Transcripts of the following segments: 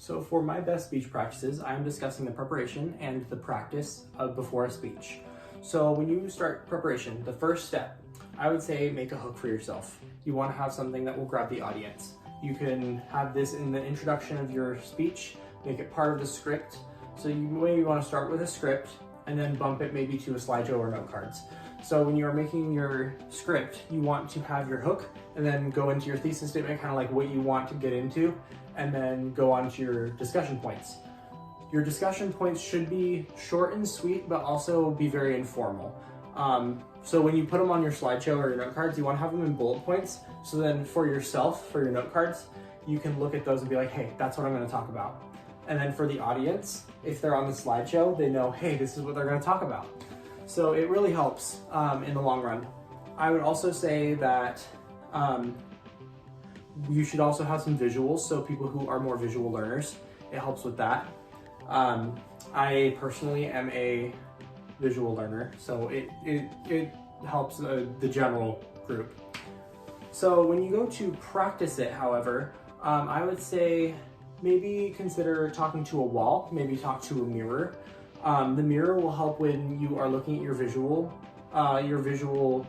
So for my best speech practices, I'm discussing the preparation and the practice of before a speech. So when you start preparation, the first step, I would say make a hook for yourself. You want to have something that will grab the audience. You can have this in the introduction of your speech, make it part of the script. So you maybe want to start with a script and then bump it maybe to a slideshow or note cards. So when you're making your script, you want to have your hook and then go into your thesis statement, kind of like what you want to get into, and then go on to your discussion points. Your discussion points should be short and sweet, but also be very informal. So when you put them on your slideshow or your note cards, you want to have them in bullet points. So then for yourself, for your note cards, you can look at those and be like, hey, that's what I'm going to talk about. And then for the audience, if they're on the slideshow, they know, hey, this is what they're going to talk about. So it really helps in the long run. I would also say that you should also have some visuals. So people who are more visual learners, it helps with that. I personally am a visual learner, so it helps the general group. So when you go to practice it, however, I would say maybe consider talking to a wall, maybe talk to a mirror. The mirror will help when you are looking at your visual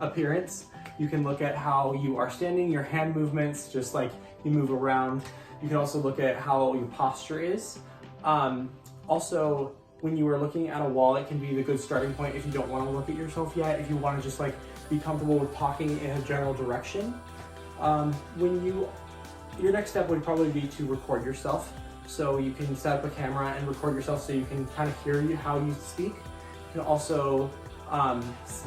appearance. You can look at how you are standing, your hand movements, just like you move around. You can also look at how your posture is. Also, when you are looking at a wall, it can be the good starting point if you don't want to look at yourself yet, if you want to just like be comfortable with talking in a general direction. Your next step would probably be to record yourself. So you can set up a camera and record yourself so you can kind of hear how you speak. You can also,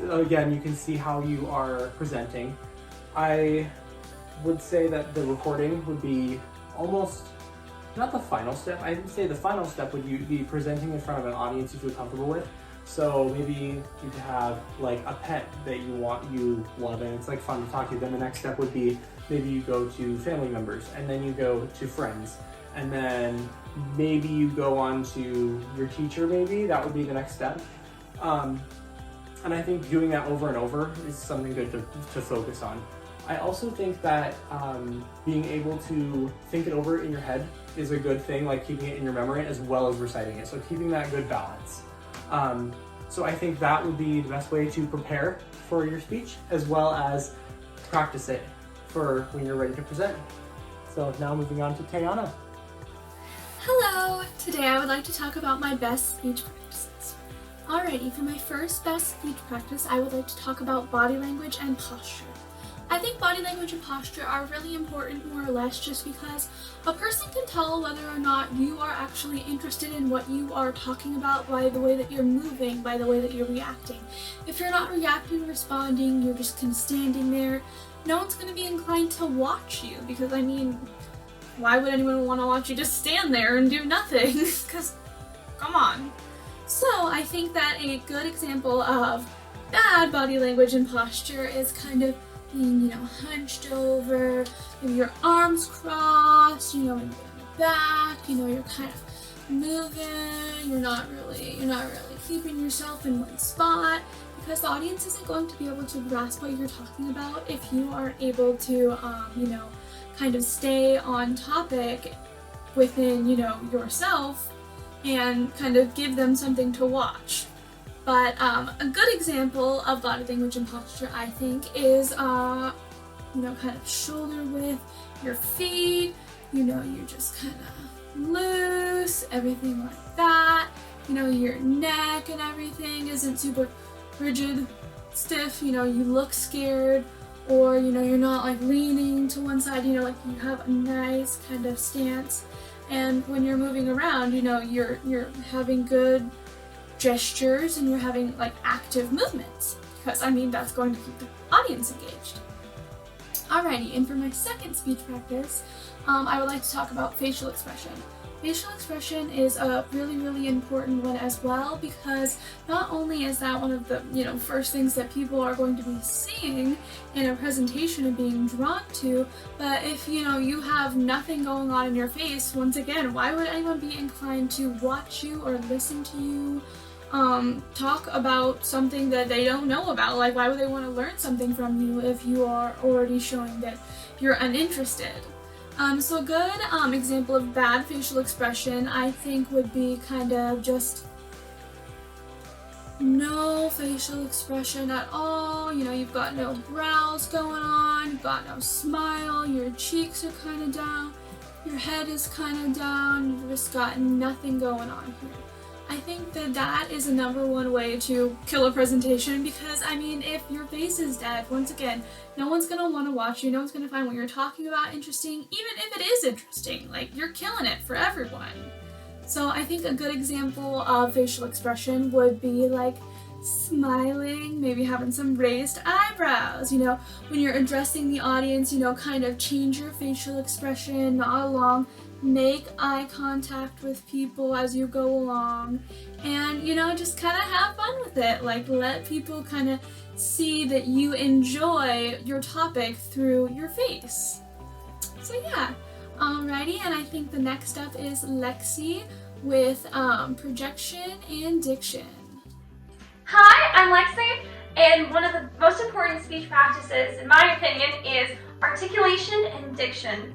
again, you can see how you are presenting. I would say that the recording would be almost not the final step. I would say the final step would be presenting in front of an audience you feel comfortable with. So maybe you could have like a pet that you love and it's like fun to talk to. Then the next step would be maybe you go to family members and then you go to friends and then maybe you go on to your teacher maybe. That would be the next step. And I think doing that over and over is something good to focus on. I also think that being able to think it over in your head is a good thing, like keeping it in your memory as well as reciting it. So keeping that good balance. So I think that would be the best way to prepare for your speech as well as practice it for when you're ready to present. So now moving on to Taiyanna. Hello! Today I would like to talk about my best speech practices. Alrighty, for my first best speech practice, I would like to talk about body language and posture. I think body language and posture are really important more or less just because a person can tell whether or not you are actually interested in what you are talking about by the way that you're moving, by the way that you're reacting. If you're not reacting, responding, you're just kind of standing there, no one's going to be inclined to watch you because, I mean, why would anyone want to watch you just stand there and do nothing? Because, come on. So I think that a good example of bad body language and posture is kind of being, hunched over, maybe your arms crossed, maybe on the back, you're kind of moving, you're not really keeping yourself in one spot, because the audience isn't going to be able to grasp what you're talking about if you aren't able to, kind of stay on topic within, yourself and kind of give them something to watch. But a good example of body language and posture, I think, is, kind of shoulder width, your feet, you're just kind of loose, everything like that. Your neck and everything isn't super rigid, stiff, you look scared, or, you're not like leaning to one side, like you have a nice kind of stance. And when you're moving around, you're having good gestures and you're having like active movements because that's going to keep the audience engaged. Alrighty, and for my second speech practice, I would like to talk about facial expression. Facial expression is a really, really important one as well because not only is that one of the first things that people are going to be seeing in a presentation and being drawn to, but if you have nothing going on in your face, once again, why would anyone be inclined to watch you or listen to you talk about something that they don't know about? Like, why would they want to learn something from you if you are already showing that you're uninterested? So a good example of bad facial expression, I think, would be kind of just no facial expression at all. You know, you've got no brows going on, you've got no smile, your cheeks are kind of down, your head is kind of down, you've just got nothing going on here. I think that that is the #1 way to kill a presentation, because, I mean, if your face is dead, once again, no one's going to want to watch you, no one's going to find what you're talking about interesting, even if it is interesting. Like, you're killing it for everyone. So I think a good example of facial expression would be like smiling, maybe having some raised eyebrows, you know, when you're addressing the audience, you know, kind of change your facial expression, nod along, make eye contact with people as you go along, and, you know, just kind of have fun with it. Like, let people kind of see that you enjoy your topic through your face. So yeah, alrighty, and I think the next up is Lexi with projection and diction. Hi, I'm Lexi, and one of the most important speech practices, in my opinion, is articulation and diction.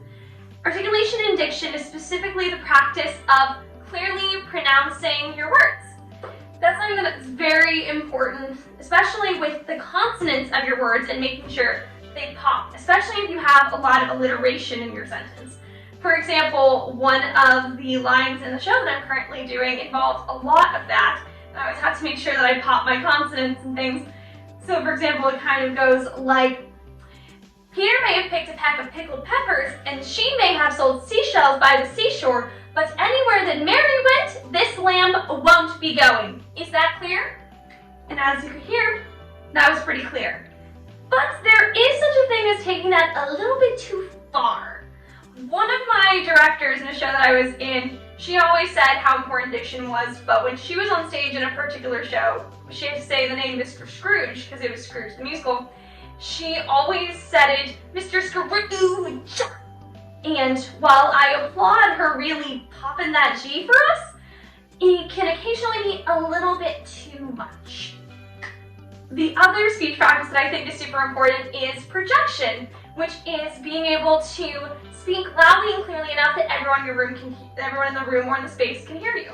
Articulation and diction is specifically the practice of clearly pronouncing your words. That's something that's very important, especially with the consonants of your words and making sure they pop, especially if you have a lot of alliteration in your sentence. For example, one of the lines in the show that I'm currently doing involves a lot of that. And I always have to make sure that I pop my consonants and things. So for example, it kind of goes like, Peter may have picked a peck of pickled peppers, and she may have sold seashells by the seashore, but anywhere that Mary went, this lamb won't be going. Is that clear? And as you can hear, that was pretty clear. But there is such a thing as taking that a little bit too far. One of my directors in a show that I was in, she always said how important diction was, but when she was on stage in a particular show, she had to say the name Mr. Scrooge, because it was Scrooge the musical. She always said it, Mr. Scrooge. And while I applaud her really popping that G for us, it can occasionally be a little bit too much. The other speech practice that I think is super important is projection, which is being able to speak loudly and clearly enough that everyone in the room or in the space can hear you.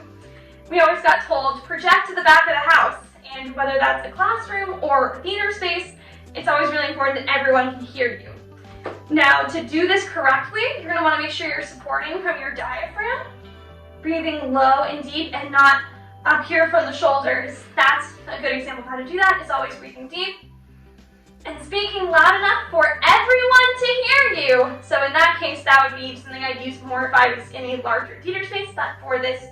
We always got told, project to the back of the house, and whether that's a classroom or a theater space, it's always really important that everyone can hear you. Now, to do this correctly, you're going to want to make sure you're supporting from your diaphragm, breathing low and deep and not up here from the shoulders. That's a good example of how to do that, is always breathing deep and speaking loud enough for everyone to hear you. So in that case, that would be something I'd use more if I was in a larger theater space, but for this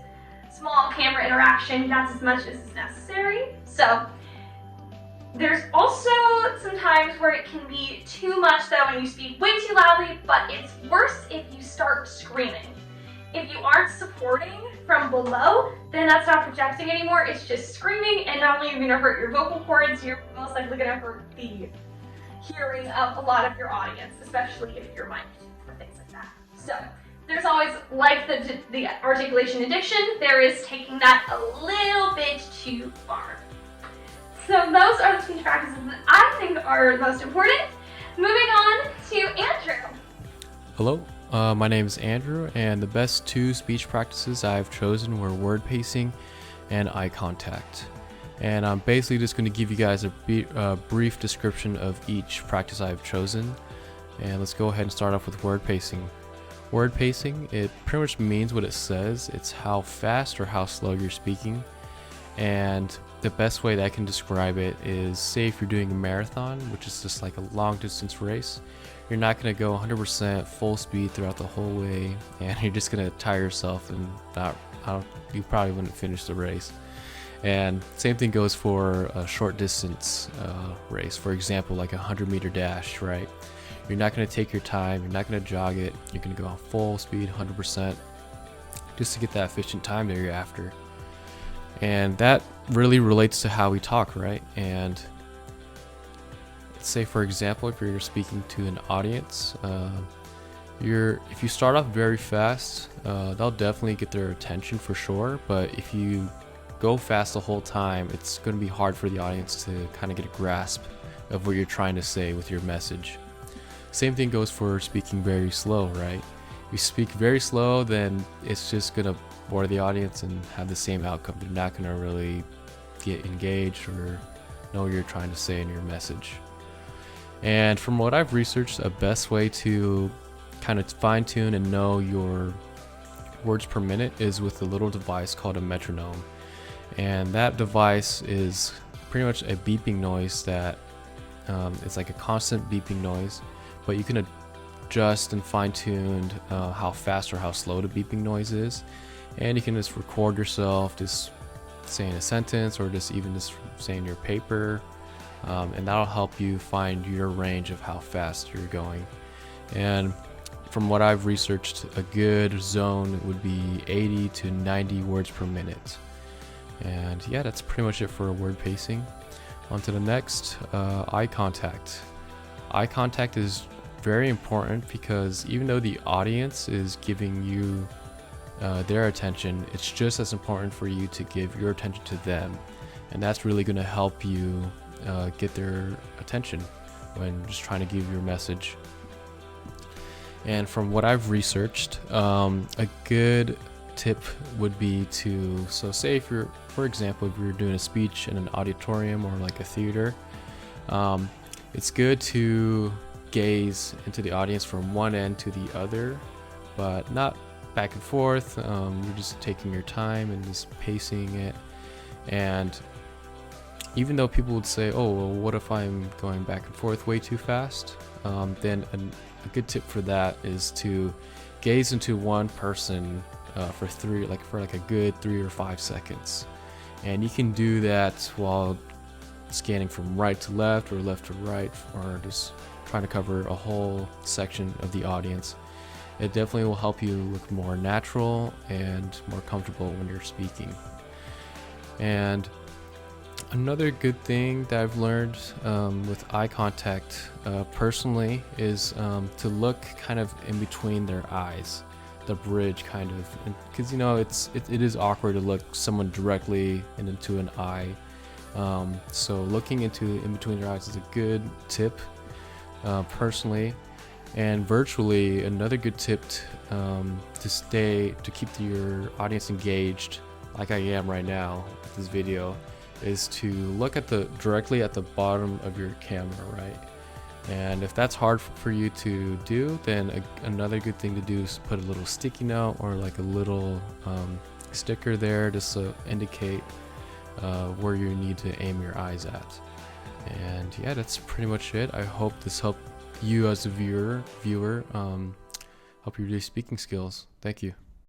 small camera interaction, that's as much as is necessary. So there's also some times where it can be too much though when you speak way too loudly, but it's worse if you start screaming. If you aren't supporting from below, then that's not projecting anymore, it's just screaming, and not only are you going to hurt your vocal cords, you're most likely going to hurt the hearing of a lot of your audience, especially if you're mic'd or things like that. So there's always, like the articulation and diction, there is taking that a little bit too far. So those are the speech practices that I think are most important. Moving on to Andrew. Hello, my name is Andrew, and the best 2 speech practices I've chosen were word pacing and eye contact. And I'm basically just going to give you guys a brief description of each practice I've chosen. And let's go ahead and start off with word pacing. Word pacing, it pretty much means what it says. It's how fast or how slow you're speaking. And the best way that I can describe it is, say if you're doing a marathon, which is just like a long distance race, you're not going to go 100% full speed throughout the whole way, and you're just going to tire yourself and you probably wouldn't finish the race. And same thing goes for a short distance race. For example, like a 100-meter dash, right? You're not going to take your time, you're not going to jog it, you're going to go on full speed, 100%, just to get that efficient time that you're after. And that really relates to how we talk, right? And say, for example, if you're speaking to an audience, if you start off very fast, they'll definitely get their attention for sure. But if you go fast the whole time, it's going to be hard for the audience to kind of get a grasp of what you're trying to say with your message. Same thing goes for speaking very slow, right? you speak very slow, then it's just gonna bore the audience and have the same outcome. They're not gonna really get engaged or know what you're trying to say in your message. And from what I've researched, a best way to kind of fine-tune and know your words per minute is with a little device called a metronome. And that device is pretty much a beeping noise that it's like a constant beeping noise, but you can adjust and fine-tune how fast or how slow the beeping noise is. And you can just record yourself just saying a sentence or just saying your paper, and that'll help you find your range of how fast you're going. And from what I've researched, a good zone would be 80 to 90 words per minute. And yeah, that's pretty much it for word pacing. On to the next, eye contact. Eye contact is very important because even though the audience is giving you their attention, it's just as important for you to give your attention to them. And that's really going to help you get their attention when just trying to give your message. And from what I've researched, a good tip would be to, so say if you're, for example, if you're doing a speech in an auditorium or like a theater, it's good to gaze into the audience from one end to the other, but not back and forth. You're just taking your time and just pacing it. And even though people would say, oh, well, what if I'm going back and forth way too fast? Then a good tip for that is to gaze into one person for a good 3 or 5 seconds. And you can do that while scanning from right to left or left to right, or just trying to cover a whole section of the audience. It definitely will help you look more natural and more comfortable when you're speaking. And another good thing that I've learned with eye contact personally is to look kind of in between their eyes, the bridge kind of, because you know it is awkward to look someone directly into an eye. So looking in between their eyes is a good tip personally. And virtually, another good tip to keep your audience engaged, like I am right now with this video, is to look directly at the bottom of your camera, right? And if that's hard for you to do, then another good thing to do is put a little sticky note or like a little sticker there just to indicate where you need to aim your eyes at. And yeah, that's pretty much it. I hope this helped you as a viewer help your speaking skills. Thank you.